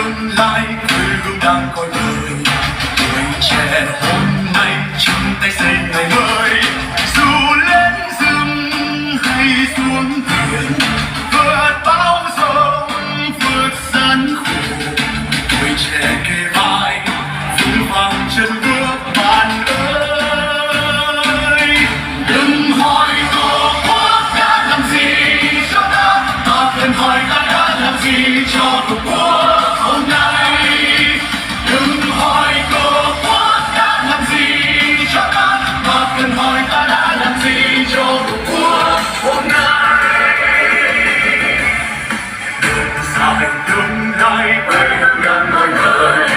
tương lai quê hương đang coi đời. Tuổi trẻ hôm nay chung tay xây ngày mới, dù lên rừng hay xuống biển, vượt bão giông vượt gian khổ. Tuổi trẻ kề vai vững vàng chân bước bạn ơi. Đừng hỏi tổ quốc đã làm gì cho ta, ta cần hỏi ta đã làm gì cho tổ quốc hôm nay. Đừng hỏi tổ quốc đã làm gì cho ta, ta cần hỏi ta đã làm gì cho tổ quốc hôm nay. Đường dài tương lai quê hương đang ngồi đời.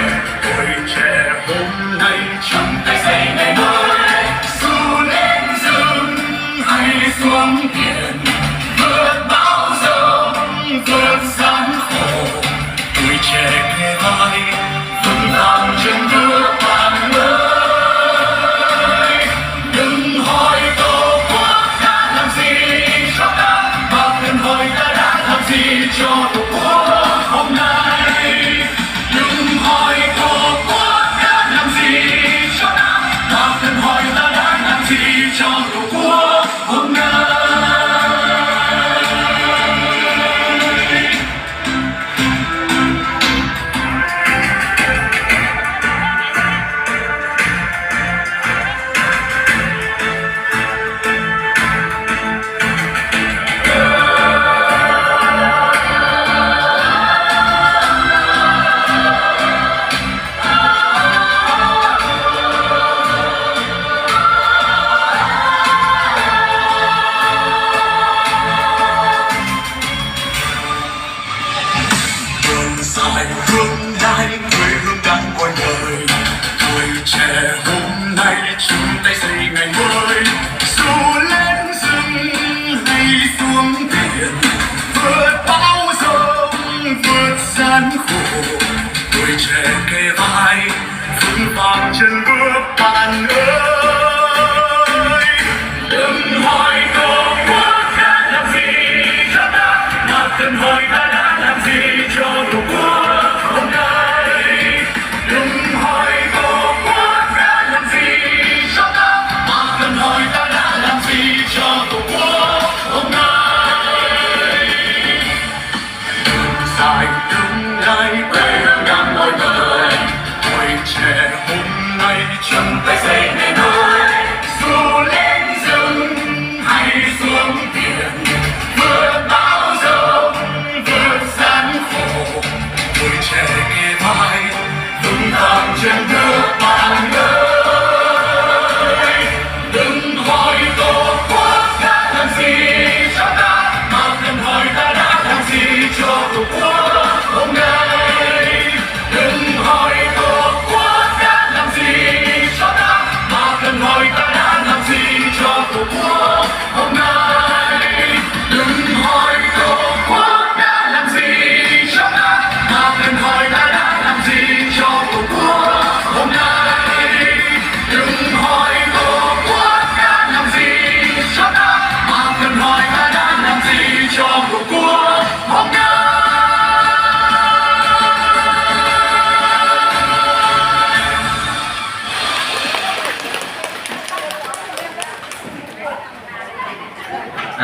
Tuổi trẻ hôm nay chung tay xây ngày mới, dù lên rừng hay xuống biển, vượt bão giông vượt gian khổ. Tuổi trẻ kề vai vững vàng chân bước bạn ơi. Đừng hỏi tổ quốc đã làm gì cho ta, mà cần hỏi ta đã làm gì cho tổ quốc hôm nay. Đừng hỏi tổ quốc đã làm gì cho ta, mà cần hỏi ta đã làm gì cho tổ quốc hôm nay. Dài tương lai quê hương đang coi đời. Tuổi trẻ hôm nay chung tay xây ngày mới, dù lên rừng hay xuống biển, vượt bão giông vượt gian khổ. Tuổi trẻ kề vai vững vàng chân bước bạn ơi. Đừng hỏi tổ quốc đã làm gì cho ta, mà cần hỏi ta đã làm gì cho tổ quốc hôm nay. Đừng hỏi tổ quốc đã làm gì cho ta, mà cần hỏi ta đã làm gì cho tổ quốc hôm nay. Đường dài tương lai quê hương đang ngồi đời. Tuổi trẻ hôm nay chung tay xây ngày mới, dù lên rừng hay xuống biển, vượt bão giông vượt gian khổ. Tuổi trẻ kề vai vững vàng chân bước bạn ơi. Đừng hỏi tổ quốc đã làm gì cho ta, mà cần hỏi ta đã làm gì cho tổ quốc hôm nay. Đừng hỏi tổ quốc đã làm gì cho ta, mà cần hỏi ta đã làm gì cho tổ quốc hôm nay. Đừng hỏi tổ quốc đã làm gì cho ta, mà cần hỏi ta đã làm gì cho tổ quốc hôm nay. Đừng hỏi tổ quốc đã làm gì cho ta, mà cần hỏi ta đã làm gì cho tổ quốc hôm nay.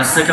Xin cảm ơn.